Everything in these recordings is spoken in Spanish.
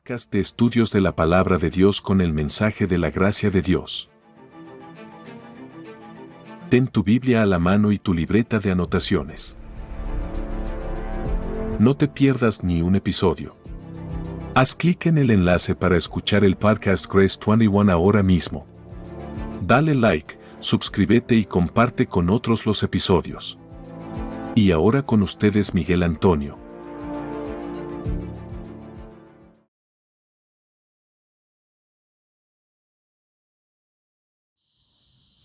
Podcast de estudios de la palabra de Dios con el mensaje de la gracia de Dios. Ten tu Biblia a la mano y tu libreta de anotaciones. No te pierdas ni un episodio. Haz clic en el enlace para escuchar el podcast Grace 21 ahora mismo. Dale like, suscríbete y comparte con otros los episodios. Y ahora con ustedes Miguel Antonio.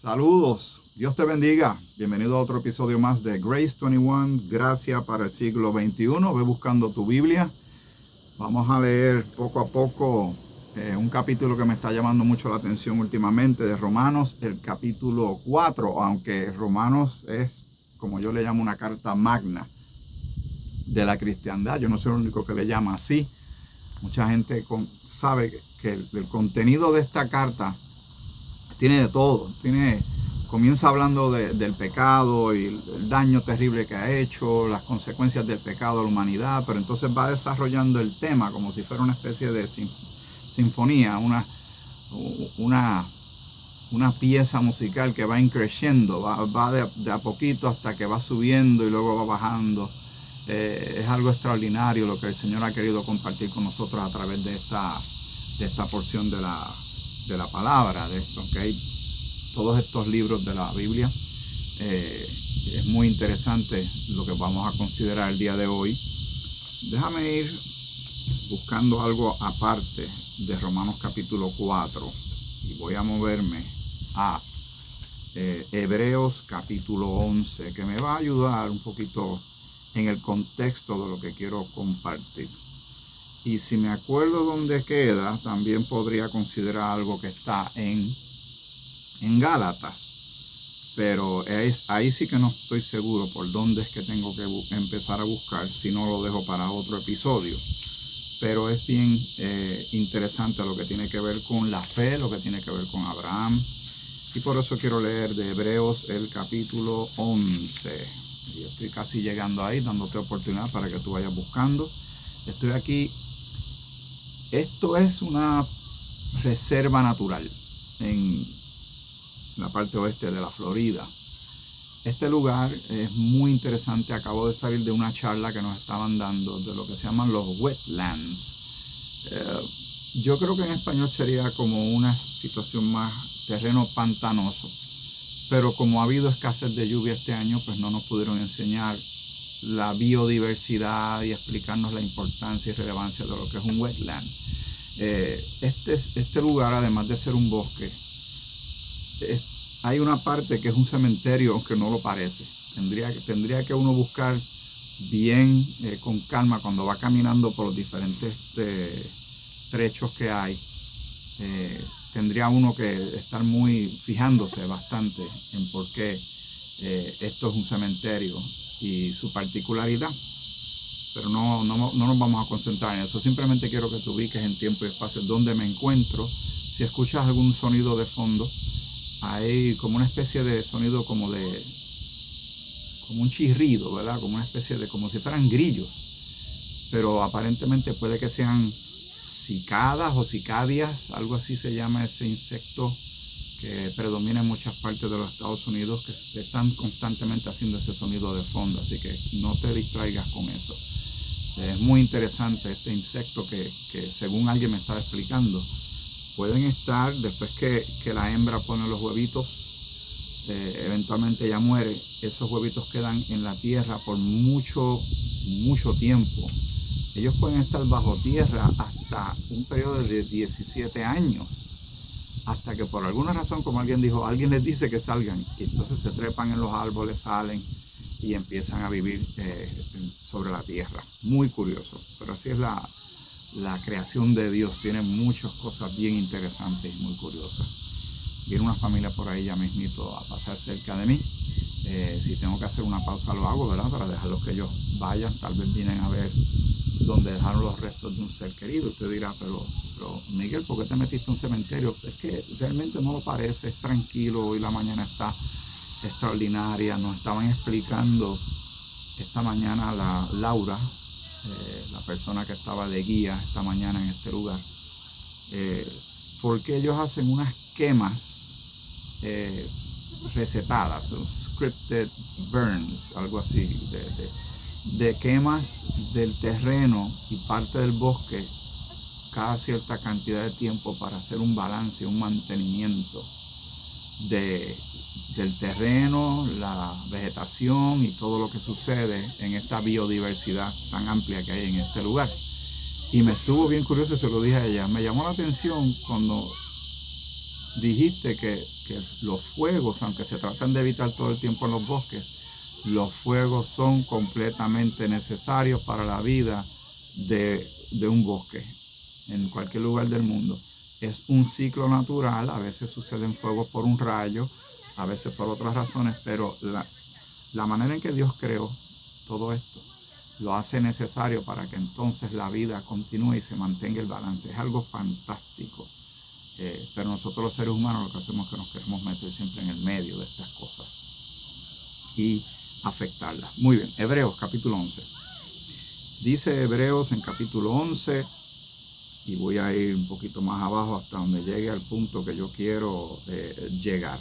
Saludos, Dios te bendiga. Bienvenido a otro episodio más de Grace 21, Gracia para el siglo XXI. Ve buscando tu Biblia. Vamos a leer poco a poco un capítulo que me está llamando mucho la atención últimamente de Romanos, el capítulo 4, aunque Romanos es, como yo le llamo, una carta magna de la cristiandad. Yo no soy el único que le llama así. Mucha gente sabe que el contenido de esta carta tiene de todo. Comienza hablando del pecado y el daño terrible que ha hecho, las consecuencias del pecado a la humanidad, pero entonces va desarrollando el tema como si fuera una especie de sinfonía, una pieza musical que va increciendo, va de a poquito hasta que va subiendo y luego va bajando. Es algo extraordinario lo que el Señor ha querido compartir con nosotros a través de esta porción de la palabra, aunque hay todos estos libros de la Biblia. Es muy interesante lo que vamos a considerar el día de hoy. Déjame ir buscando algo aparte de Romanos capítulo 4 y voy a moverme a Hebreos capítulo 11, que me va a ayudar un poquito en el contexto de lo que quiero compartir. Y si me acuerdo dónde queda, también podría considerar algo que está en Gálatas. Pero ahí sí que no estoy seguro por dónde es que tengo que empezar a buscar, si no lo dejo para otro episodio. Pero es bien interesante lo que tiene que ver con la fe, lo que tiene que ver con Abraham. Y por eso quiero leer de Hebreos el capítulo 11. Y estoy casi llegando ahí, dándote oportunidad para que tú vayas buscando. Estoy aquí. Esto es una reserva natural en la parte oeste de la Florida. Este lugar es muy interesante. Acabo de salir de una charla que nos estaban dando de lo que se llaman los wetlands. Yo creo que en español sería como una situación más terreno pantanoso. Pero como ha habido escasez de lluvia este año, pues no nos pudieron enseñar la biodiversidad y explicarnos la importancia y relevancia de lo que es un wetland. Este lugar, además de ser un bosque, hay una parte que es un cementerio, aunque no lo parece. Tendría que uno buscar bien con calma cuando va caminando por los diferentes trechos que hay. Tendría uno que estar muy fijándose bastante en por qué esto es un cementerio y su particularidad. Pero no nos vamos a concentrar en eso. Simplemente quiero que te ubiques en tiempo y espacio donde me encuentro. Si escuchas algún sonido de fondo, hay como una especie de sonido como un chirrido, ¿verdad? Como una especie de, como si fueran grillos. Pero aparentemente puede que sean cicadas o cicadias, algo así se llama ese insecto que predomina en muchas partes de los Estados Unidos, que están constantemente haciendo ese sonido de fondo. Así que no te distraigas con eso. Es muy interesante este insecto que según alguien me estaba explicando, pueden estar, después que la hembra pone los huevitos, eventualmente ella muere, esos huevitos quedan en la tierra por mucho tiempo. Ellos pueden estar bajo tierra hasta un periodo de 17 años, hasta que por alguna razón, como alguien dijo, alguien les dice que salgan, y entonces se trepan en los árboles, salen y empiezan a vivir sobre la tierra. Muy curioso, pero así es la creación de Dios. Tiene muchas cosas bien interesantes y muy curiosas. Viene una familia por ahí ya mismito a pasar cerca de mí. Si tengo que hacer una pausa lo hago, ¿verdad? Para dejarlos que ellos vayan. Tal vez vienen a ver donde dejaron los restos de un ser querido. Usted dirá, pero Miguel, ¿por qué te metiste en un cementerio? Es que realmente no lo parece, es tranquilo. Hoy la mañana está extraordinaria. Nos estaban explicando esta mañana Laura la persona que estaba de guía esta mañana en este lugar, porque ellos hacen unas quemas recetadas, scripted burns, algo así, de quemas del terreno y parte del bosque cada cierta cantidad de tiempo para hacer un balance, un mantenimiento del terreno, la vegetación y todo lo que sucede en esta biodiversidad tan amplia que hay en este lugar. Y me estuvo bien curioso, se lo dije a ella, me llamó la atención cuando dijiste que los fuegos, aunque se tratan de evitar todo el tiempo en los bosques, los fuegos son completamente necesarios para la vida de un bosque en cualquier lugar del mundo. Es un ciclo natural, a veces suceden fuegos por un rayo, a veces por otras razones, pero la manera en que Dios creó todo esto lo hace necesario para que entonces la vida continúe y se mantenga el balance. Es algo fantástico. Pero nosotros los seres humanos lo que hacemos es que nos queremos meter siempre en el medio de estas cosas y afectarlas. Muy bien, Hebreos capítulo 11. Dice Hebreos en capítulo 11, y voy a ir un poquito más abajo hasta donde llegue al punto que yo quiero llegar.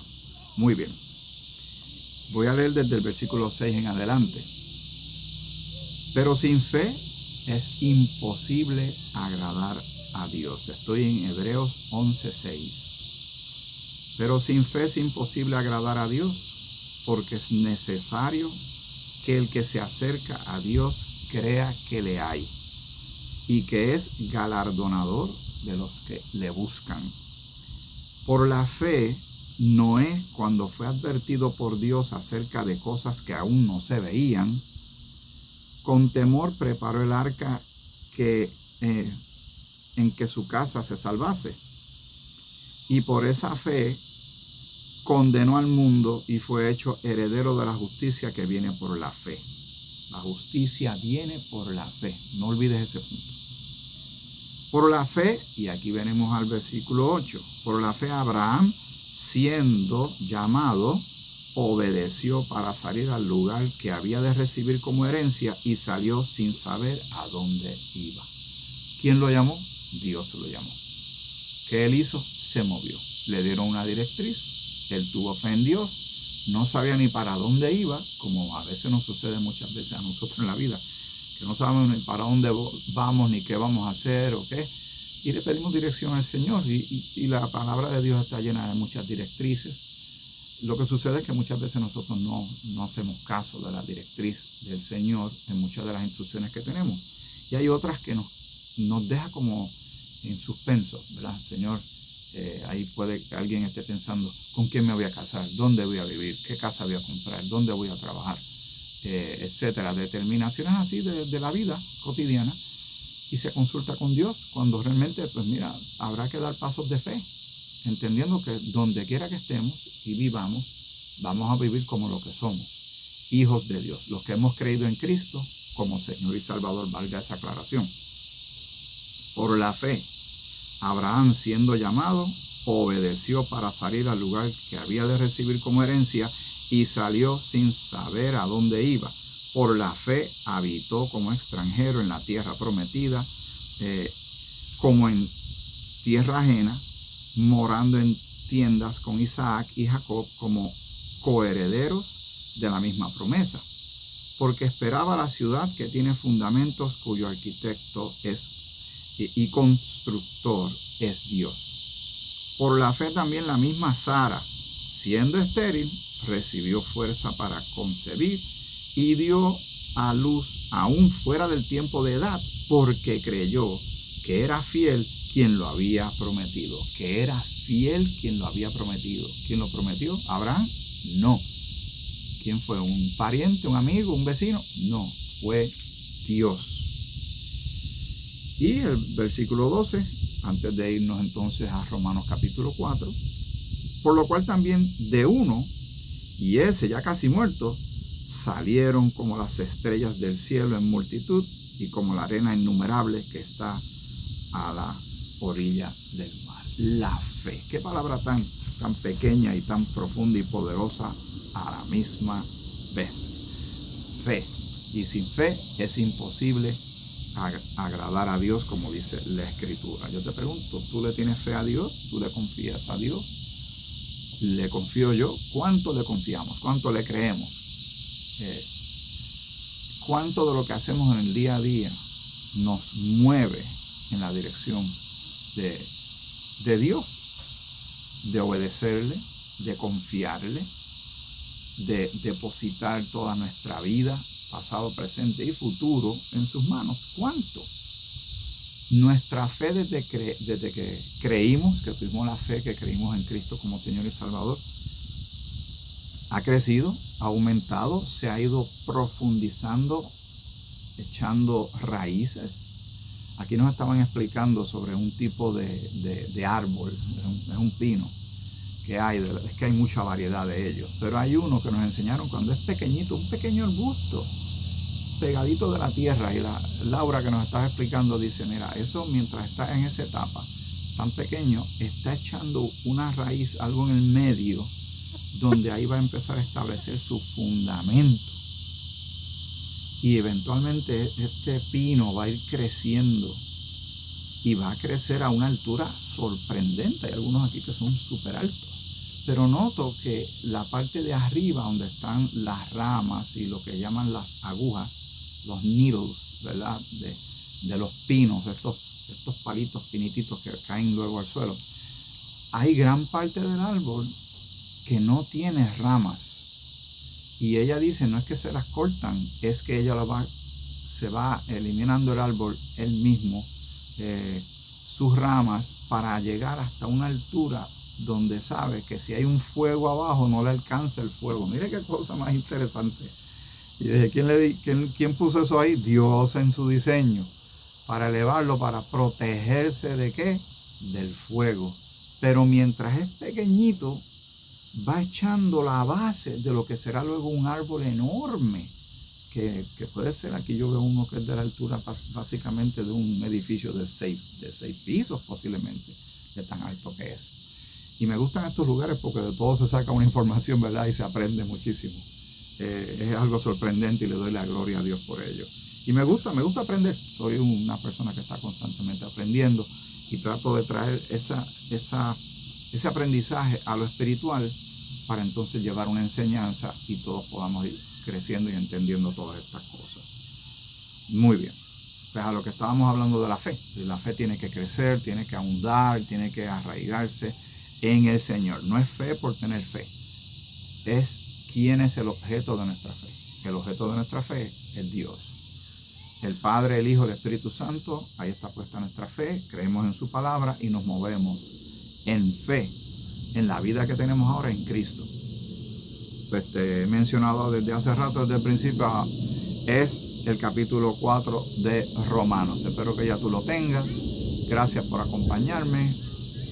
Muy bien. Voy a leer desde el versículo 6 en adelante. Pero sin fe es imposible agradar a Dios. Estoy en Hebreos 11:6. Pero sin fe es imposible agradar a Dios, porque es necesario que el que se acerca a Dios crea que le hay y que es galardonador de los que le buscan. Por la fe, Noé, cuando fue advertido por Dios acerca de cosas que aún no se veían, con temor preparó el arca en que su casa se salvase. Y por esa fe condenó al mundo y fue hecho heredero de la justicia que viene por la fe. La justicia viene por la fe. No olvides ese punto. Por la fe, y aquí venimos al versículo 8, por la fe Abraham, siendo llamado, obedeció para salir al lugar que había de recibir como herencia y salió sin saber a dónde iba. ¿Quién lo llamó? Dios lo llamó. ¿Qué él hizo? Se movió. Le dieron una directriz, él tuvo fe en Dios, no sabía ni para dónde iba, como a veces nos sucede muchas veces a nosotros en la vida, que no sabemos ni para dónde vamos, ni qué vamos a hacer o qué, y le pedimos dirección al Señor, y la palabra de Dios está llena de muchas directrices. Lo que sucede es que muchas veces nosotros no hacemos caso de la directriz del Señor en muchas de las instrucciones que tenemos, y hay otras que nos deja como en suspenso, ¿verdad? Señor, ahí puede que alguien esté pensando, ¿con quién me voy a casar? ¿Dónde voy a vivir? ¿Qué casa voy a comprar? ¿Dónde voy a trabajar? Etcétera. Determinaciones así de la vida cotidiana, y se consulta con Dios cuando realmente, pues mira, habrá que dar pasos de fe, entendiendo que donde quiera que estemos y vivamos, vamos a vivir como lo que somos, hijos de Dios, los que hemos creído en Cristo como Señor y Salvador, valga esa aclaración. Por la fe, Abraham, siendo llamado, obedeció para salir al lugar que había de recibir como herencia y salió sin saber a dónde iba. Por la fe habitó como extranjero en la tierra prometida, como en tierra ajena, morando en tiendas con Isaac y Jacob como coherederos de la misma promesa, porque esperaba la ciudad que tiene fundamentos, cuyo arquitecto y constructor es Dios. Por la fe también la misma Sara, siendo estéril, recibió fuerza para concebir y dio a luz aún fuera del tiempo de edad, porque creyó que era fiel quien lo había prometido. Que era fiel quien lo había prometido. ¿Quién lo prometió? ¿Abraham? No. ¿Quién fue? ¿Un pariente, un amigo, un vecino? No, fue Dios. Y el versículo 12, antes de irnos entonces a Romanos capítulo 4, por lo cual también de uno, y ese ya casi muerto, salieron como las estrellas del cielo en multitud y como la arena innumerable que está a la orilla del mar. La fe. Qué palabra tan pequeña y tan profunda y poderosa a la misma vez. Fe. Y sin fe es imposible agradar a Dios, como dice la Escritura. Yo te pregunto, ¿tú le tienes fe a Dios? ¿Tú le confías a Dios? ¿Le confío yo? ¿Cuánto le confiamos? ¿Cuánto le creemos? ¿Cuánto de lo que hacemos en el día a día nos mueve en la dirección de Dios? De obedecerle, de confiarle, de depositar toda nuestra vida, pasado, presente y futuro, en sus manos. ¿Cuánto? Nuestra fe desde que creímos, que tuvimos la fe, que creímos en Cristo como Señor y Salvador, ha crecido, ha aumentado, se ha ido profundizando, echando raíces. Aquí nos estaban explicando sobre un tipo de árbol, es un pino que hay, es que hay mucha variedad de ellos, pero hay uno que nos enseñaron cuando es pequeñito, un pequeño arbusto, pegadito de la tierra, y Laura que nos estaba explicando dice, mira, eso mientras está en esa etapa tan pequeño, está echando una raíz, algo en el medio, donde ahí va a empezar a establecer su fundamento, y eventualmente este pino va a ir creciendo y va a crecer a una altura sorprendente. Hay algunos aquí que son súper altos, pero noto que la parte de arriba donde están las ramas y lo que llaman las agujas, los needles, ¿verdad? De los pinos, estos palitos finititos que caen luego al suelo, hay gran parte del árbol que no tiene ramas. Y ella dice, no es que se las cortan, es que ella se va eliminando el árbol él mismo, sus ramas, para llegar hasta una altura donde sabe que si hay un fuego abajo no le alcanza el fuego. Mire qué cosa más interesante. Y dije, ¿quién puso eso ahí? Dios en su diseño, para elevarlo, para protegerse ¿de qué? Del fuego. Pero mientras es pequeñito, va echando la base de lo que será luego un árbol enorme, que puede ser, aquí yo veo uno que es de la altura básicamente de un edificio de seis pisos posiblemente, de tan alto que es. Y me gustan estos lugares porque de todo se saca una información, ¿verdad? Y se aprende muchísimo. Es algo sorprendente y le doy la gloria a Dios por ello. Y me gusta aprender. Soy una persona que está constantemente aprendiendo y trato de traer ese aprendizaje a lo espiritual para entonces llevar una enseñanza y todos podamos ir creciendo y entendiendo todas estas cosas. Muy bien. Pues a lo que estábamos hablando de la fe. La fe tiene que crecer, tiene que ahondar, tiene que arraigarse en el Señor. No es fe por tener fe. Es quién es el objeto de nuestra fe. El objeto de nuestra fe es Dios. El Padre, el Hijo, el Espíritu Santo, ahí está puesta nuestra fe. Creemos en su palabra y nos movemos en fe en la vida que tenemos ahora en Cristo. Pues te he mencionado desde hace rato, desde el principio, es el capítulo 4 de Romanos. Espero que ya tú lo tengas. Gracias por acompañarme.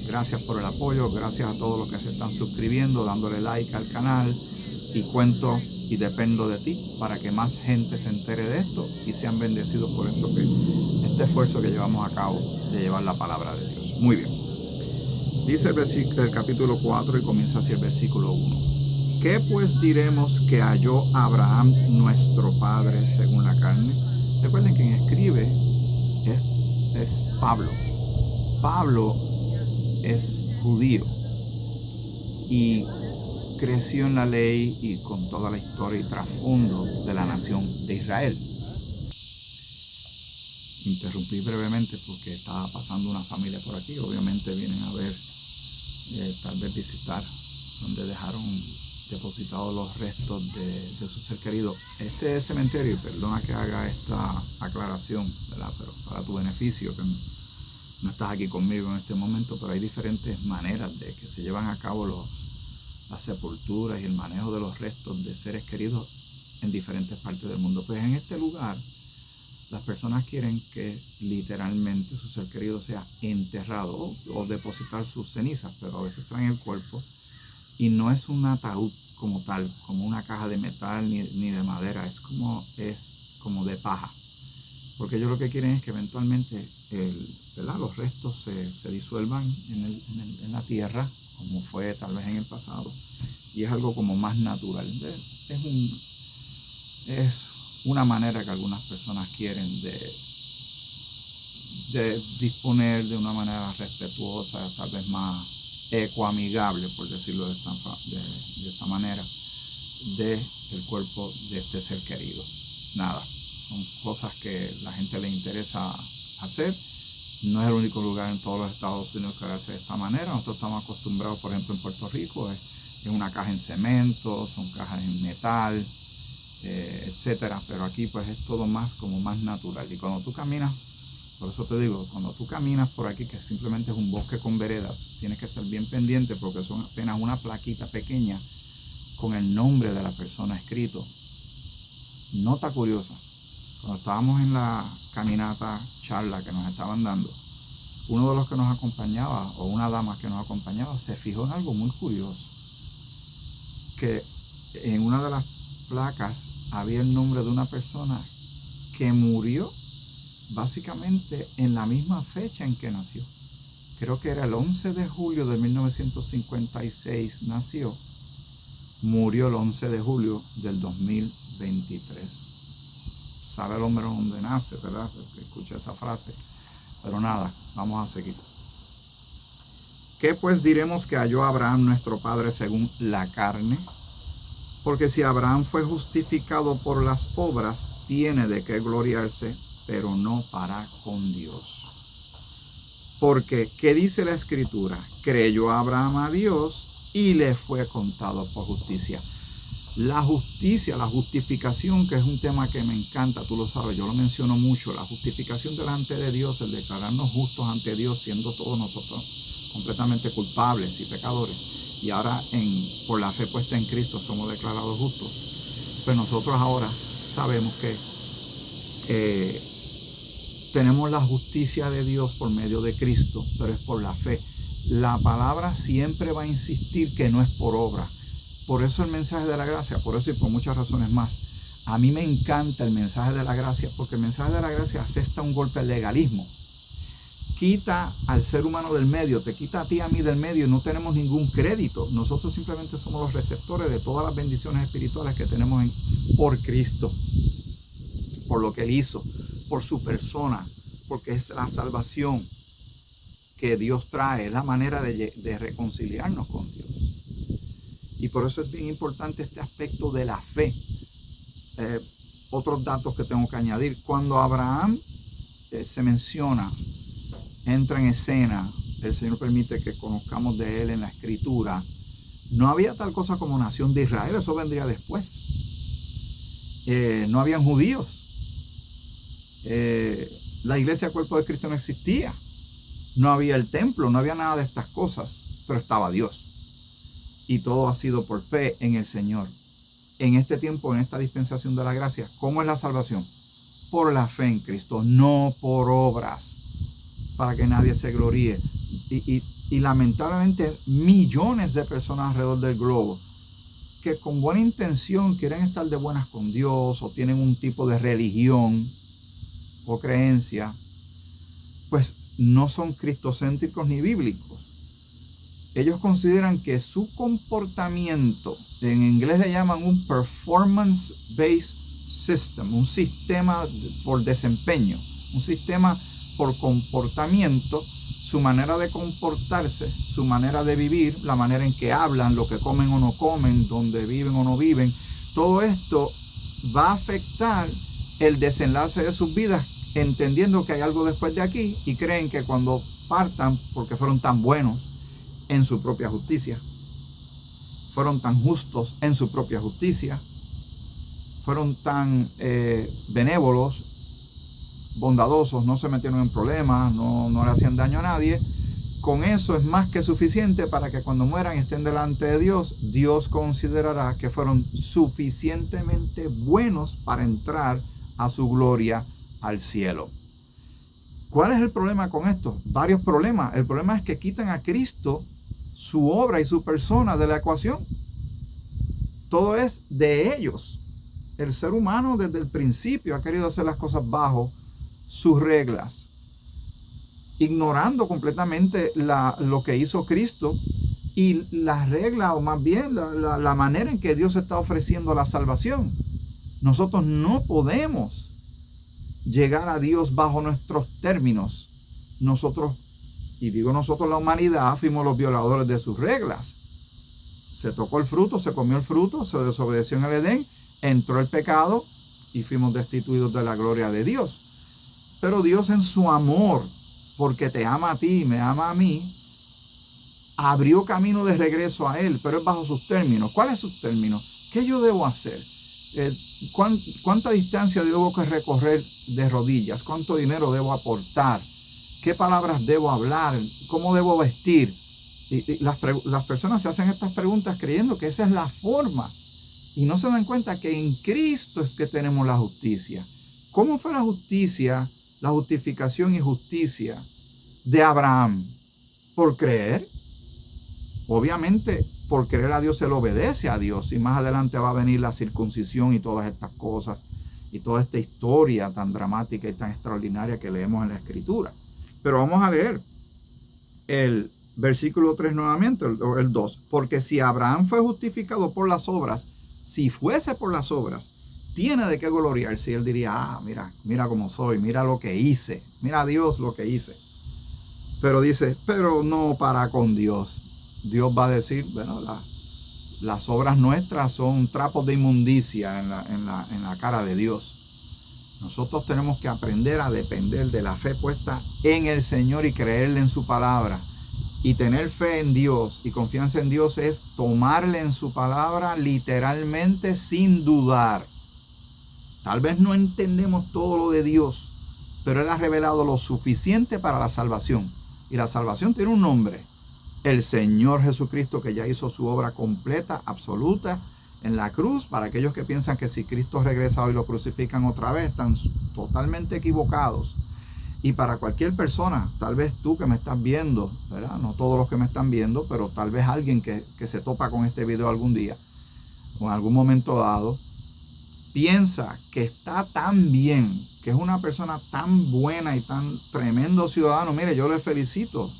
Gracias por el apoyo. Gracias a todos los que se están suscribiendo, dándole like al canal. Y cuento y dependo de ti para que más gente se entere de esto y sean bendecidos por este esfuerzo que llevamos a cabo de llevar la palabra de Dios. Muy bien. Dice el capítulo 4 y comienza así el versículo 1. ¿Qué pues diremos que halló Abraham nuestro padre según la carne? Recuerden, quien escribe es Pablo. Pablo es judío y creció en la ley y con toda la historia y trasfondo de la nación de Israel. Interrumpí brevemente porque estaba pasando una familia por aquí. Obviamente vienen a ver, tal vez visitar donde dejaron depositados los restos de su ser querido. Este cementerio, perdona que haga esta aclaración, ¿verdad? Pero para tu beneficio, que no estás aquí conmigo en este momento, pero hay diferentes maneras de que se llevan a cabo las sepulturas y el manejo de los restos de seres queridos en diferentes partes del mundo. Pues en este lugar, las personas quieren que literalmente su ser querido sea enterrado o depositar sus cenizas, pero a veces traen el cuerpo y no es un ataúd como tal, como una caja de metal ni de madera, es como de paja, porque ellos lo que quieren es que eventualmente los restos se disuelvan en la tierra, como fue tal vez en el pasado, y es algo como más natural. Es una manera que algunas personas quieren de disponer de una manera respetuosa, tal vez más ecoamigable, por decirlo de esta manera, del cuerpo de este ser querido. Nada, son cosas que la gente le interesa hacer. No es el único lugar en todos los Estados Unidos que hace de esta manera. Nosotros estamos acostumbrados, por ejemplo, en Puerto Rico, es una caja en cemento, son cajas en metal, etcétera. Pero aquí pues es todo más natural. Y cuando tú caminas, por eso te digo, cuando tú caminas por aquí, que simplemente es un bosque con veredas, tienes que estar bien pendiente porque son apenas una plaquita pequeña con el nombre de la persona escrito. Nota curiosa. Cuando estábamos en la caminata charla que nos estaban dando, uno de los que nos acompañaba, o una dama que nos acompañaba, se fijó en algo muy curioso, que en una de las placas había el nombre de una persona que murió básicamente en la misma fecha en que nació. Creo que era el 11 de julio de 1956 nació, murió el 11 de julio del 2023. Sabe el hombre dónde nace, ¿verdad? Escucha esa frase. Pero nada, vamos a seguir. ¿Qué pues diremos que halló Abraham nuestro padre según la carne? Porque si Abraham fue justificado por las obras, tiene de qué gloriarse, pero no para con Dios. Porque, ¿qué dice la Escritura? Creyó Abraham a Dios y le fue contado por justicia. La justicia, la justificación, que es un tema que me encanta, tú lo sabes, yo lo menciono mucho, la justificación delante de Dios, el declararnos justos ante Dios, siendo todos nosotros completamente culpables y pecadores, y ahora por la fe puesta en Cristo somos declarados justos. Pues nosotros ahora sabemos que tenemos la justicia de Dios por medio de Cristo, pero es por la fe. La palabra siempre va a insistir que no es por obra. Por eso el mensaje de la gracia, por eso y por muchas razones más. A mí me encanta el mensaje de la gracia, porque el mensaje de la gracia asesta un golpe al legalismo. Quita al ser humano del medio, te quita a ti y a mí del medio y no tenemos ningún crédito. Nosotros simplemente somos los receptores de todas las bendiciones espirituales que tenemos por Cristo, por lo que Él hizo, por su persona, porque es la salvación que Dios trae, es la manera de reconciliarnos con Dios. Y por eso es bien importante este aspecto de la fe. Otros datos que tengo que añadir. Cuando Abraham se menciona, entra en escena, el Señor permite que conozcamos de él en la Escritura. No había tal cosa como nación de Israel, eso vendría después. No habían judíos. La iglesia cuerpo de Cristo no existía. No había el templo, no había nada de estas cosas, pero estaba Dios. Y todo ha sido por fe en el Señor. En este tiempo, en esta dispensación de la gracia, ¿cómo es la salvación? Por la fe en Cristo, no por obras, para que nadie se gloríe. Y lamentablemente millones de personas alrededor del globo que con buena intención quieren estar de buenas con Dios o tienen un tipo de religión o creencia, pues no son cristocéntricos ni bíblicos. Ellos consideran que su comportamiento, en inglés le llaman un performance-based system, un sistema por desempeño, un sistema por comportamiento, su manera de comportarse, su manera de vivir, la manera en que hablan, lo que comen o no comen, dónde viven o no viven, todo esto va a afectar el desenlace de sus vidas, entendiendo que hay algo después de aquí y creen que cuando partan, porque fueron tan buenos en su propia justicia, fueron tan justos en su propia justicia, fueron tan benévolos, bondadosos, no se metieron en problemas, no le hacían daño a nadie, con eso es más que suficiente para que cuando mueran estén delante de Dios. Dios considerará que fueron suficientemente buenos para entrar a su gloria al cielo. ¿Cuál es el problema con esto? Varios problemas. El problema es que quitan a Cristo, su obra y su persona de la ecuación. Todo es de ellos. El ser humano desde el principio ha querido hacer las cosas bajo sus reglas, ignorando completamente lo que hizo Cristo y las reglas, o más bien la manera en que Dios está ofreciendo la salvación. Nosotros no podemos llegar a Dios bajo nuestros términos, nosotros, y digo nosotros la humanidad, fuimos los violadores de sus reglas. Se tocó el fruto, se comió el fruto, se desobedeció en el Edén, entró el pecado y fuimos destituidos de la gloria de Dios. Pero Dios en su amor, porque te ama a ti y me ama a mí, abrió camino de regreso a Él, pero es bajo sus términos. ¿Cuáles son sus términos? ¿Qué yo debo hacer? ¿Cuánta distancia debo recorrer de rodillas? ¿Cuánto dinero debo aportar? ¿Qué palabras debo hablar? ¿Cómo debo vestir? Y las personas se hacen estas preguntas creyendo que esa es la forma. Y no se dan cuenta que en Cristo es que tenemos la justicia. ¿Cómo fue la justicia, la justificación y justicia de Abraham? ¿Por creer? Obviamente, por creer a Dios se le obedece a Dios. Y más adelante va a venir la circuncisión y todas estas cosas. Y toda esta historia tan dramática y tan extraordinaria que leemos en la Escritura. Pero vamos a leer el versículo 3 nuevamente, el 2. Porque si Abraham fue justificado por las obras, si fuese por las obras, tiene de qué gloriarse. Y él diría, mira cómo soy, mira lo que hice, mira a Dios lo que hice. Pero dice, pero no para con Dios. Dios va a decir, bueno, las obras nuestras son trapos de inmundicia en la cara de Dios. Nosotros tenemos que aprender a depender de la fe puesta en el Señor y creerle en su palabra. Y tener fe en Dios y confianza en Dios es tomarle en su palabra literalmente sin dudar. Tal vez no entendemos todo lo de Dios, pero Él ha revelado lo suficiente para la salvación. Y la salvación tiene un nombre: el Señor Jesucristo, que ya hizo su obra completa, absoluta, en la cruz. Para aquellos que piensan que si Cristo regresa hoy lo crucifican otra vez, están totalmente equivocados. Y para cualquier persona, tal vez tú que me estás viendo, ¿verdad? No todos los que me están viendo, pero tal vez alguien que se topa con este video algún día o en algún momento dado, piensa que está tan bien, que es una persona tan buena y tan tremendo ciudadano. Mire, yo le felicito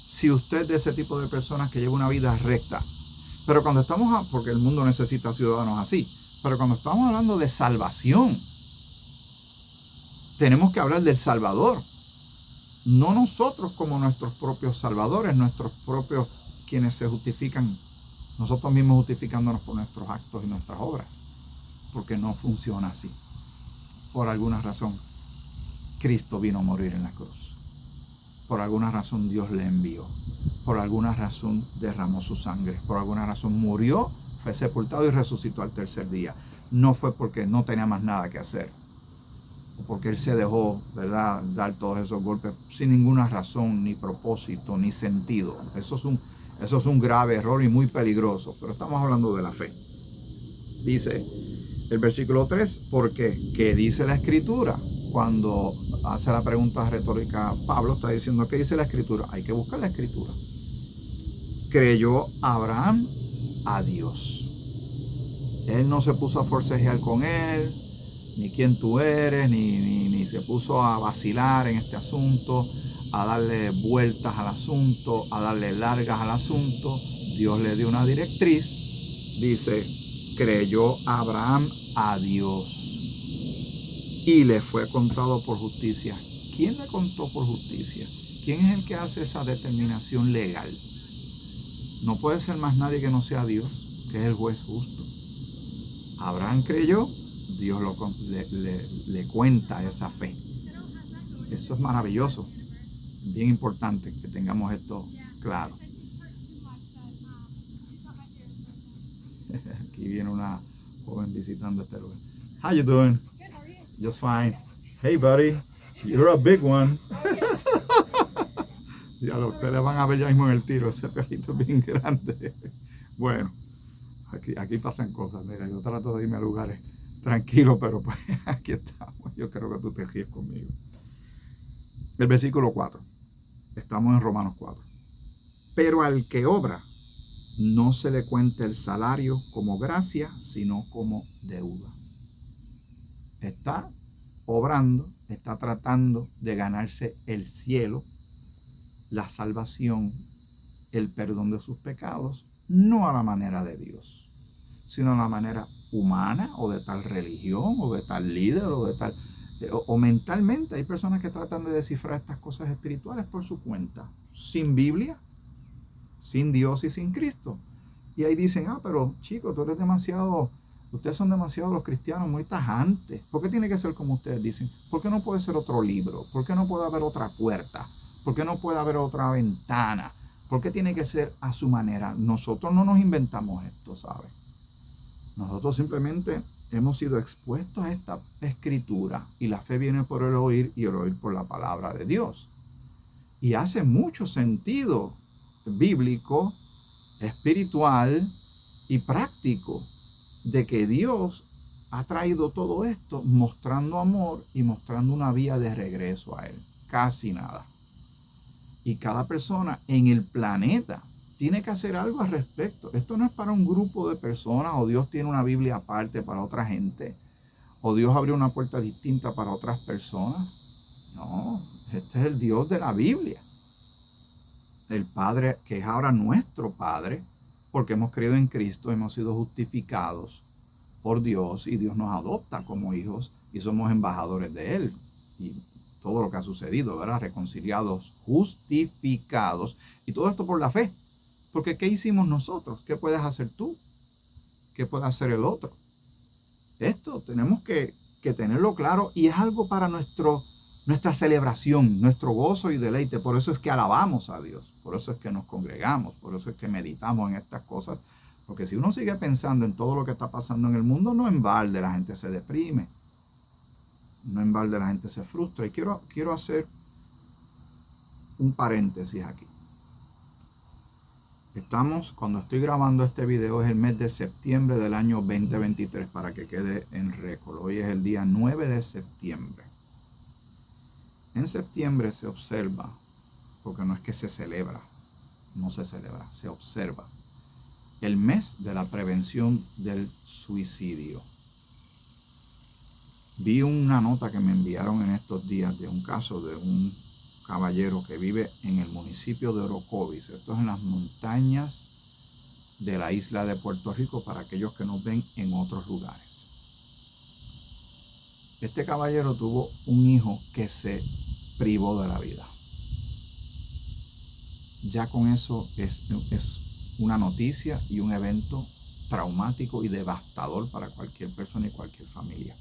si usted es de ese tipo de personas que lleva una vida recta. Pero cuando porque el mundo necesita ciudadanos así, pero cuando estamos hablando de salvación, tenemos que hablar del Salvador. No nosotros como nuestros propios salvadores, nuestros propios quienes se justifican, nosotros mismos justificándonos por nuestros actos y nuestras obras. Porque no funciona así. Por alguna razón, Cristo vino a morir en la cruz. Por alguna razón Dios le envió. Por alguna razón derramó su sangre. Por alguna razón murió, fue sepultado y resucitó al tercer día. No fue porque no tenía más nada que hacer. O porque Él se dejó, ¿verdad?, dar todos esos golpes sin ninguna razón, ni propósito, ni sentido. Eso es un grave error y muy peligroso. Pero estamos hablando de la fe. Dice el versículo 3, ¿por qué? ¿Qué dice la Escritura? Cuando hace la pregunta retórica, Pablo está diciendo, ¿qué dice la Escritura? Hay que buscar la Escritura. Creyó Abraham a Dios. Él no se puso a forcejear con él, ni quién tú eres, ni se puso a vacilar en este asunto, a darle vueltas al asunto, a darle largas al asunto. Dios le dio una directriz. Dice, creyó Abraham a Dios y le fue contado por justicia. ¿Quién le contó por justicia? ¿Quién es el que hace esa determinación legal? No puede ser más nadie que no sea Dios, que es el juez justo. Abraham creyó, Dios le cuenta esa fe. Eso es maravilloso. Bien importante que tengamos esto claro. Aquí viene una joven visitando este lugar. How you doing? Good, how are you? Just fine. Hey, buddy. You're a big one. Ya ustedes van a ver ya mismo en el tiro. Ese perrito es bien grande. Bueno, aquí pasan cosas. Mira, yo trato de irme a lugares tranquilos, pero pues aquí estamos. Yo creo que tú te ríes conmigo. El versículo 4. Estamos en Romanos 4. Pero al que obra, no se le cuenta el salario como gracia, sino como deuda. Está obrando, está tratando de ganarse el cielo, la salvación, el perdón de sus pecados, no a la manera de Dios, sino a la manera humana o de tal religión o de tal líder o de tal... O mentalmente hay personas que tratan de descifrar estas cosas espirituales por su cuenta, sin Biblia, sin Dios y sin Cristo. Y ahí dicen, pero chicos, ustedes son demasiado los cristianos muy tajantes. ¿Por qué tiene que ser como ustedes dicen? ¿Por qué no puede ser otro libro? ¿Por qué no puede haber otra puerta? ¿Por qué no puede haber otra ventana? ¿Por qué tiene que ser a su manera? Nosotros no nos inventamos esto, ¿sabes? Nosotros simplemente hemos sido expuestos a esta escritura y la fe viene por el oír y el oír por la palabra de Dios. Y hace mucho sentido bíblico, espiritual y práctico de que Dios ha traído todo esto mostrando amor y mostrando una vía de regreso a Él. Casi nada. Y cada persona en el planeta tiene que hacer algo al respecto. Esto no es para un grupo de personas o Dios tiene una Biblia aparte para otra gente o Dios abrió una puerta distinta para otras personas. No, este es el Dios de la Biblia. El Padre que es ahora nuestro Padre, porque hemos creído en Cristo, hemos sido justificados por Dios y Dios nos adopta como hijos y somos embajadores de Él. Y todo lo que ha sucedido, ¿verdad? Reconciliados, justificados. Y todo esto por la fe. Porque ¿qué hicimos nosotros? ¿Qué puedes hacer tú? ¿Qué puede hacer el otro? Esto tenemos que tenerlo claro y es algo para nuestra celebración, nuestro gozo y deleite. Por eso es que alabamos a Dios, por eso es que nos congregamos, por eso es que meditamos en estas cosas. Porque si uno sigue pensando en todo lo que está pasando en el mundo, no en balde la gente se deprime, no en balde la gente se frustra. Y quiero hacer un paréntesis aquí. Cuando estoy grabando este video es el mes de septiembre del año 2023 para que quede en récord. Hoy es el día 9 de septiembre. En septiembre se observa, porque no es que se celebra, no se celebra, se observa el mes de la prevención del suicidio. Vi una nota que me enviaron en estos días de un caso de un caballero que vive en el municipio de Orocovis. Esto es en las montañas de la isla de Puerto Rico para aquellos que nos ven en otros lugares. Este caballero tuvo un hijo que se privó de la vida. Ya con eso es una noticia y un evento traumático y devastador para cualquier persona y cualquier familia.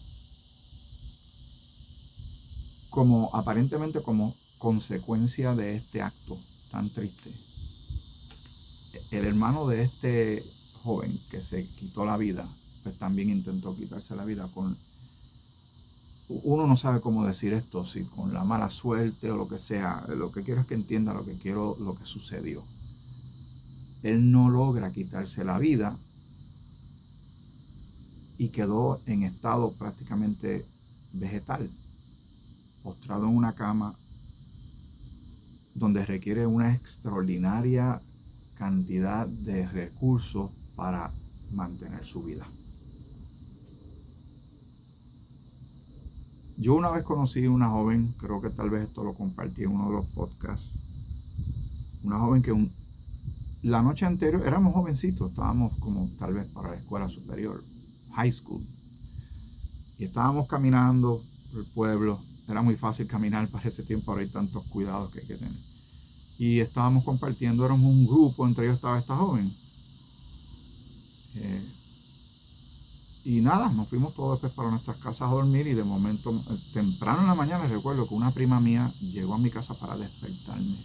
Aparentemente como consecuencia de este acto tan triste, el hermano de este joven que se quitó la vida, pues también intentó quitarse la vida uno no sabe cómo decir esto, si con la mala suerte o lo que sea. Lo que quiero es que entienda lo que sucedió. Él no logra quitarse la vida y quedó en estado prácticamente vegetal, postrado en una cama donde requiere una extraordinaria cantidad de recursos para mantener su vida. Yo una vez conocí una joven, creo que tal vez esto lo compartí en uno de los podcasts, una joven que la noche anterior, éramos jovencitos, estábamos como tal vez para la escuela superior, high school, y estábamos caminando por el pueblo. Era muy fácil caminar para ese tiempo, ahora hay tantos cuidados que hay que tener. Y estábamos compartiendo, éramos un grupo, entre ellos estaba esta joven. Y nada, nos fuimos todos después para nuestras casas a dormir y de momento, temprano en la mañana, recuerdo que una prima mía llegó a mi casa para despertarme,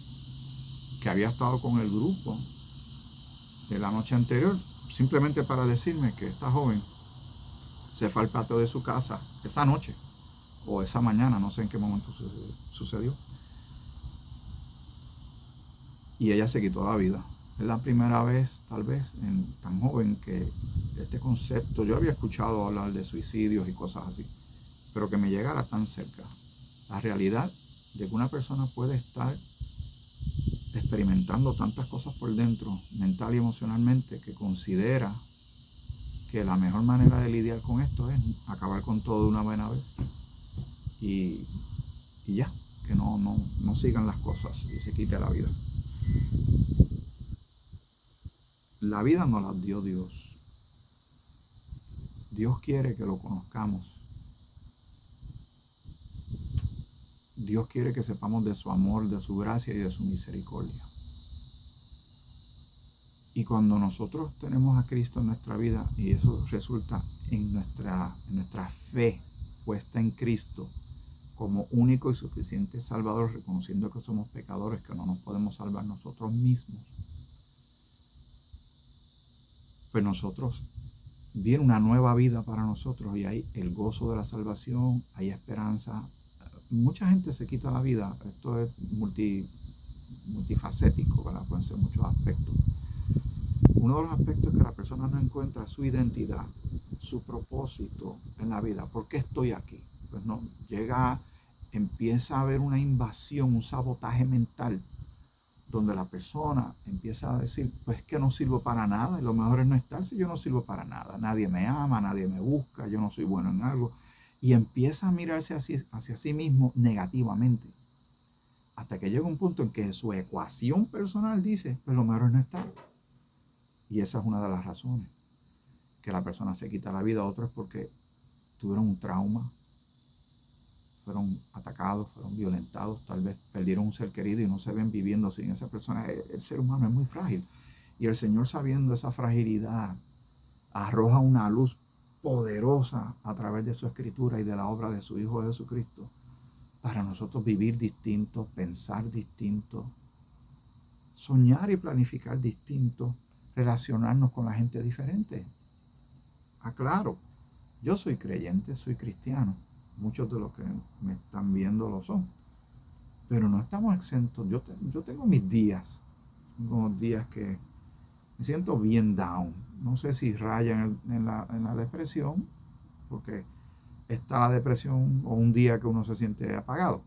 que había estado con el grupo de la noche anterior, simplemente para decirme que esta joven se fue al patio de su casa esa noche o esa mañana, no sé en qué momento sucedió, y ella se quitó la vida. Es la primera vez, tal vez, tan joven que este concepto, yo había escuchado hablar de suicidios y cosas así, pero que me llegara tan cerca. La realidad de que una persona puede estar experimentando tantas cosas por dentro, mental y emocionalmente, que considera que la mejor manera de lidiar con esto es acabar con todo de una buena vez y ya, que no sigan las cosas y se quite la vida. La vida nos la dio Dios. Dios quiere que lo conozcamos. Dios quiere que sepamos de su amor, de su gracia y de su misericordia. Y cuando nosotros tenemos a Cristo en nuestra vida, y eso resulta en nuestra fe puesta en Cristo como único y suficiente Salvador, reconociendo que somos pecadores, que no nos podemos salvar nosotros mismos, pues nosotros viene una nueva vida para nosotros y hay el gozo de la salvación, hay esperanza. Mucha gente se quita la vida, esto es multifacético, ¿verdad? Pueden ser muchos aspectos. Uno de los aspectos es que la persona no encuentra su identidad, su propósito en la vida. ¿Por qué estoy aquí? Pues no, empieza a haber una invasión, un sabotaje mental, donde la persona empieza a decir, pues que no sirvo para nada, y lo mejor es no estar si yo no sirvo para nada. Nadie me ama, nadie me busca, yo no soy bueno en algo. Y empieza a mirarse hacia sí mismo negativamente. Hasta que llega un punto en que su ecuación personal dice, pues lo mejor es no estar. Y esa es una de las razones que la persona se quita la vida. Otro es porque tuvieron un trauma, fueron atacados, fueron violentados, tal vez perdieron un ser querido y no se ven viviendo sin esa persona. El ser humano es muy frágil. Y el Señor, sabiendo esa fragilidad, arroja una luz poderosa a través de su escritura y de la obra de su Hijo Jesucristo para nosotros vivir distinto, pensar distinto, soñar y planificar distinto, relacionarnos con la gente diferente. Aclaro, yo soy creyente, soy cristiano. Muchos de los que me están viendo lo son. Pero no estamos exentos. Yo tengo mis días. Tengo días que me siento bien down. No sé si rayan en la depresión, porque está la depresión o un día que uno se siente apagado.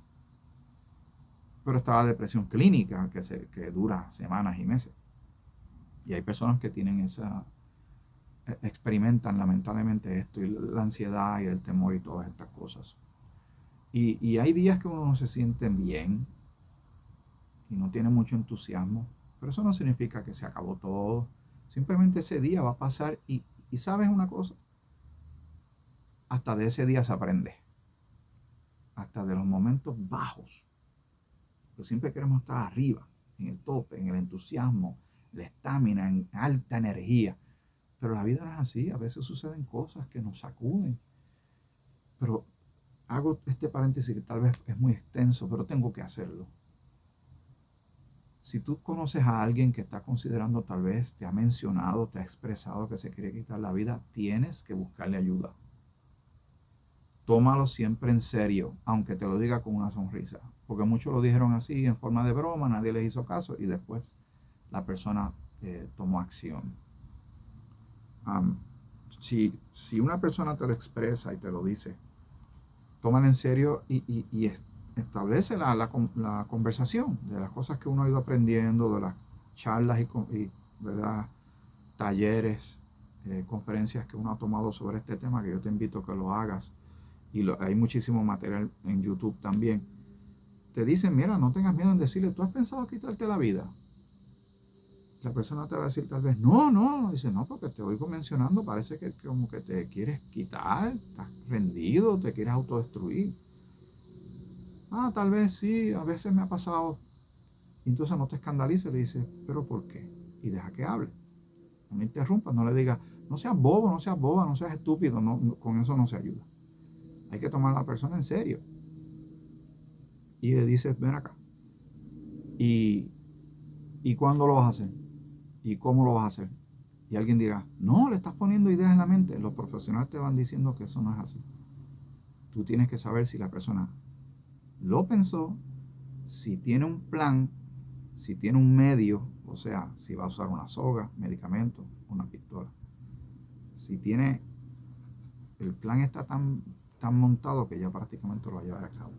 Pero está la depresión clínica que dura semanas y meses. Y hay personas que tienen experimentan lamentablemente esto, y la ansiedad y el temor y todas estas cosas. Y hay días que uno no se siente bien y no tiene mucho entusiasmo, pero eso no significa que se acabó todo. Simplemente ese día va a pasar y ¿sabes una cosa? Hasta de ese día se aprende. Hasta de los momentos bajos. Pero siempre queremos estar arriba, en el tope, en el entusiasmo, la estamina, en alta energía. Pero la vida no es así. A veces suceden cosas que nos sacuden. Pero hago este paréntesis que tal vez es muy extenso, pero tengo que hacerlo. Si tú conoces a alguien que está considerando, tal vez te ha mencionado, te ha expresado que se quiere quitar la vida, tienes que buscarle ayuda. Tómalo siempre en serio, aunque te lo diga con una sonrisa. Porque muchos lo dijeron así, en forma de broma, nadie les hizo caso y después la persona tomó acción. Si una persona te lo expresa y te lo dice, tómalo en serio y establece la conversación de las cosas que uno ha ido aprendiendo, de las charlas y ¿verdad? Talleres, conferencias que uno ha tomado sobre este tema, que yo te invito a que lo hagas. Y hay muchísimo material en YouTube también. Te dicen, mira, no tengas miedo en decirle, ¿tú has pensado quitarte la vida? La persona te va a decir tal vez, no. Dice, no, porque te oigo mencionando, parece que como que te quieres quitar, estás rendido, te quieres autodestruir. Tal vez sí, a veces me ha pasado. Entonces no te escandalices, le dices, ¿pero por qué? Y deja que hable. No me interrumpas, no le digas, no seas bobo, no seas boba, no seas estúpido, con eso no se ayuda. Hay que tomar a la persona en serio. Y le dices, ven acá. ¿Y cuándo lo vas a hacer? ¿Y cómo lo vas a hacer? Y alguien dirá, no, le estás poniendo ideas en la mente. Los profesionales te van diciendo que eso no es así. Tú tienes que saber si la persona lo pensó, si tiene un plan, si tiene un medio, o sea, si va a usar una soga, medicamento, una pistola. Si tiene, el plan está tan montado que ya prácticamente lo va a llevar a cabo.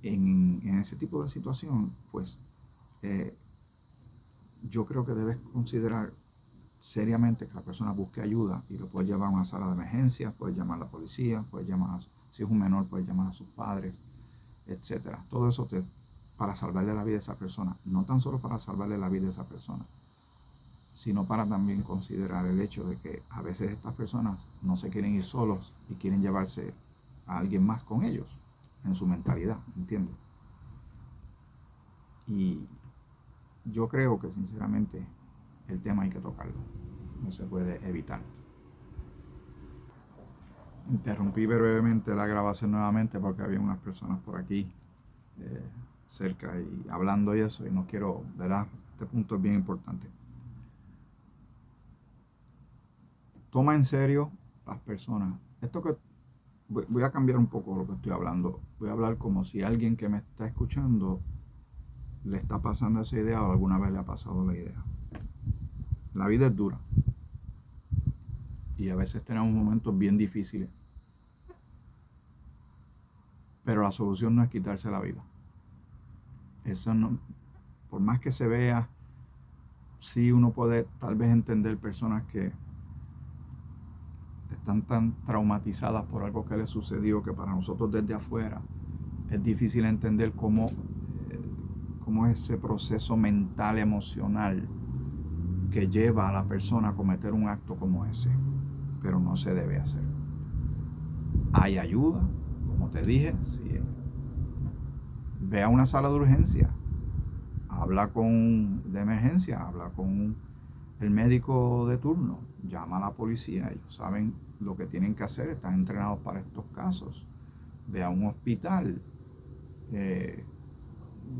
En ese tipo de situación, pues yo creo que debes considerar seriamente que la persona busque ayuda y lo puedes llevar a una sala de emergencia, puedes llamar a la policía, puedes llamar, si es un menor, puedes llamar a sus padres, etcétera. Todo eso para salvarle la vida a esa persona, no tan solo para salvarle la vida a esa persona, sino para también considerar el hecho de que a veces estas personas no se quieren ir solos y quieren llevarse a alguien más con ellos. en su mentalidad, ¿entiendes? Y yo creo que sinceramente el tema hay que tocarlo, no se puede evitar. Interrumpí brevemente la grabación nuevamente porque había unas personas por aquí cerca y hablando y eso, y no quiero, ¿verdad? Este punto es bien importante. Toma en serio las personas. Esto que voy a cambiar un poco lo que estoy hablando. Voy a hablar como si alguien que me está escuchando le está pasando esa idea o alguna vez le ha pasado la idea. La vida es dura y a veces tenemos momentos bien difíciles, pero la solución no es quitarse la vida. Eso no, por más que se vea, sí uno puede tal vez entender personas que están tan traumatizadas por algo que les sucedió que para nosotros desde afuera es difícil entender cómo es ese proceso mental, emocional que lleva a la persona a cometer un acto como ese, pero no se debe hacer. Hay ayuda, como te dije, si ve a una sala de urgencia, habla de emergencia, habla con el médico de turno, llama a la policía, ellos saben lo que tienen que hacer, están entrenados para estos casos. Ve a un hospital,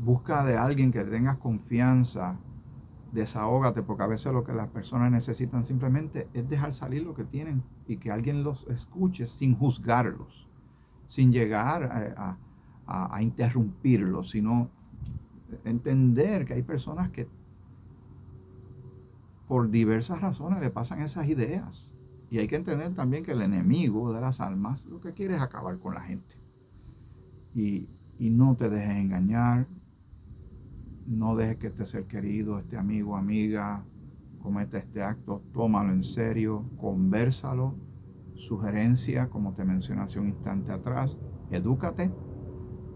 busca de alguien que tengas confianza, desahógate, porque a veces lo que las personas necesitan simplemente es dejar salir lo que tienen y que alguien los escuche sin juzgarlos, sin llegar a interrumpirlos, sino entender que hay personas que por diversas razones le pasan esas ideas. Y hay que entender también que el enemigo de las almas lo que quiere es acabar con la gente. Y no te dejes engañar, no dejes que este ser querido, este amigo, amiga, cometa este acto, tómalo en serio, convérsalo, sugerencia, como te mencioné hace un instante atrás, edúcate,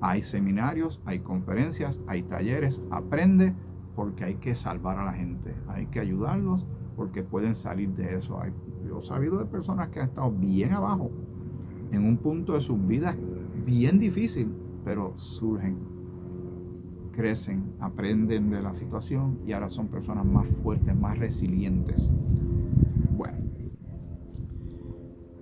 hay seminarios, hay conferencias, hay talleres, aprende, porque hay que salvar a la gente, hay que ayudarlos, porque pueden salir de eso. Yo he sabido de personas que han estado bien abajo, en un punto de sus vidas bien difícil, pero surgen, crecen, aprenden de la situación y ahora son personas más fuertes, más resilientes. Bueno,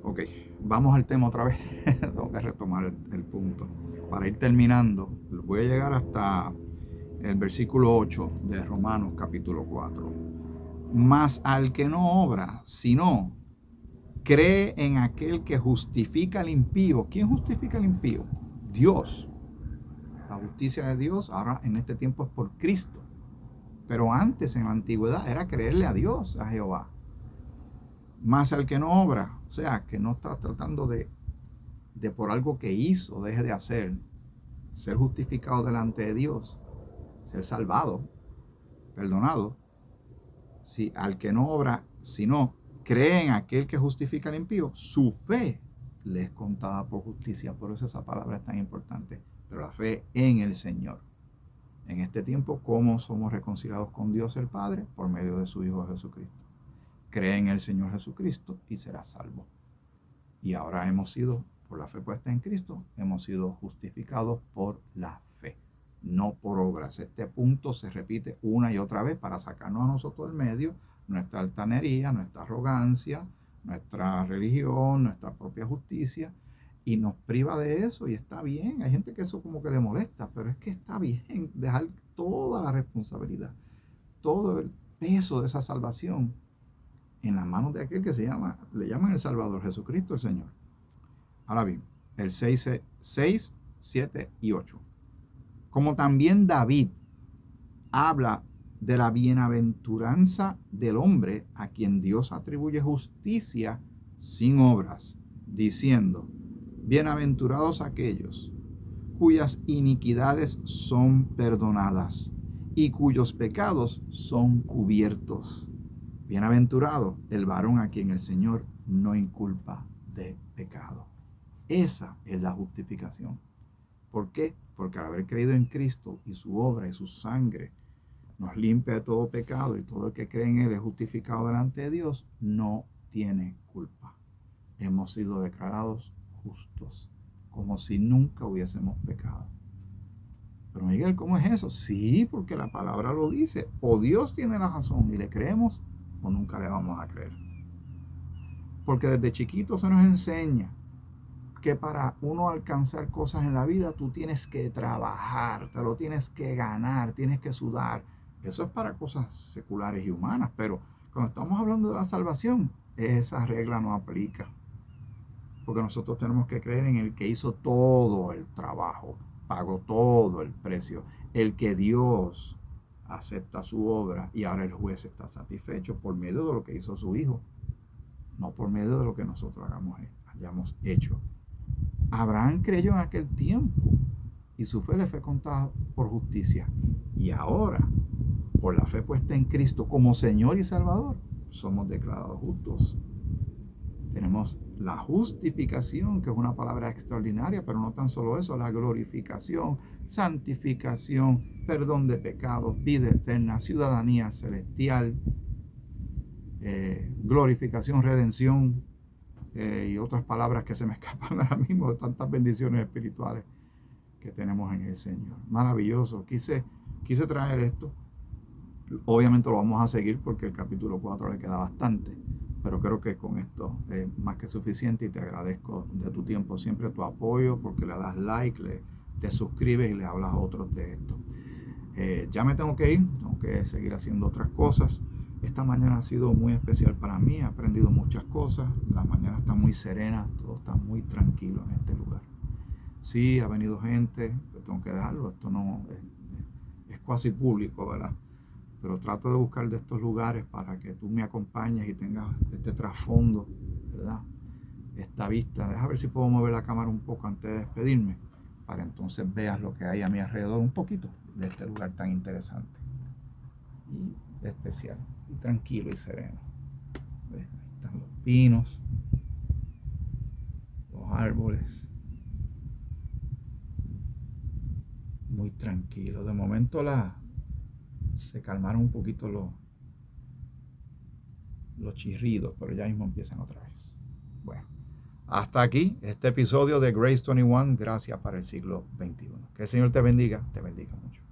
ok, vamos al tema otra vez. Tengo que retomar el punto. Para ir terminando, voy a llegar hasta el versículo 8 de Romanos capítulo 4. Mas al que no obra, sino cree en aquel que justifica al impío. ¿Quién justifica al impío? Dios. La justicia de Dios ahora en este tiempo es por Cristo. Pero antes en la antigüedad era creerle a Dios, a Jehová. Más al que no obra, o sea, que no está tratando de por algo que hizo, deje de hacer, ser justificado delante de Dios, ser salvado, perdonado. Si al que no obra, sino cree en aquel que justifica al impío, su fe le es contada por justicia. Por eso esa palabra es tan importante. Pero la fe en el Señor. En este tiempo, ¿cómo somos reconciliados con Dios el Padre? Por medio de su Hijo Jesucristo. Cree en el Señor Jesucristo y serás salvo. Y ahora hemos sido, por la fe puesta en Cristo, hemos sido justificados por la fe, no por obras. Este punto se repite una y otra vez para sacarnos a nosotros del medio nuestra altanería, nuestra arrogancia, nuestra religión, nuestra propia justicia, y nos priva de eso, y está bien. Hay gente que eso como que le molesta, pero es que está bien dejar toda la responsabilidad, todo el peso de esa salvación en las manos de aquel que le llaman el Salvador, Jesucristo el Señor. Ahora bien, el 6, 7 y 8. Como también David habla de la bienaventuranza del hombre a quien Dios atribuye justicia sin obras, diciendo: bienaventurados aquellos cuyas iniquidades son perdonadas y cuyos pecados son cubiertos. Bienaventurado el varón a quien el Señor no inculpa de pecado. Esa es la justificación. ¿Por qué? Porque al haber creído en Cristo y su obra y su sangre nos limpia de todo pecado, y todo el que cree en Él es justificado delante de Dios, no tiene culpa. Hemos sido declarados justos como si nunca hubiésemos pecado. Pero Miguel, ¿cómo es eso? Sí, porque la palabra lo dice. O Dios tiene la razón y le creemos, o nunca le vamos a creer. Porque desde chiquito se nos enseña que para uno alcanzar cosas en la vida, tú tienes que trabajar, te lo tienes que ganar, tienes que sudar. Eso es para cosas seculares y humanas, pero cuando estamos hablando de la salvación, esa regla no aplica. Porque nosotros tenemos que creer en el que hizo todo el trabajo, pagó todo el precio, el que Dios acepta su obra y ahora el juez está satisfecho por medio de lo que hizo su Hijo, no por medio de lo que nosotros hayamos hecho. Abraham creyó en aquel tiempo y su fe le fue contada por justicia. Y ahora, por la fe puesta en Cristo como Señor y Salvador, somos declarados justos. Tenemos la justificación, que es una palabra extraordinaria, pero no tan solo eso, la glorificación, santificación, perdón de pecados, vida eterna, ciudadanía celestial, glorificación, redención, y otras palabras que se me escapan ahora mismo de tantas bendiciones espirituales que tenemos en el Señor. Maravilloso. Quise traer esto. Obviamente lo vamos a seguir porque el capítulo 4 le queda bastante, pero creo que con esto es más que suficiente y te agradezco de tu tiempo, siempre tu apoyo, porque le das like, te suscribes y le hablas a otros de esto. Ya me tengo que ir, tengo que seguir haciendo otras cosas. Esta mañana ha sido muy especial para mí, he aprendido muchas cosas, la mañana está muy serena, todo está muy tranquilo en este lugar. Sí, ha venido gente, pero tengo que dejarlo, esto no es cuasi público, ¿verdad? Pero trato de buscar de estos lugares para que tú me acompañes y tengas este trasfondo, ¿verdad? Esta vista. Deja ver si puedo mover la cámara un poco antes de despedirme, para entonces veas lo que hay a mi alrededor, un poquito de este lugar tan interesante y especial, y tranquilo y sereno. ¿Ves? Ahí están los pinos, los árboles, muy tranquilo. De momento se calmaron un poquito los chirridos, pero ya mismo empiezan otra vez. Bueno, hasta aquí este episodio de Grace 21, gracias para el siglo XXI. Que el Señor te bendiga mucho.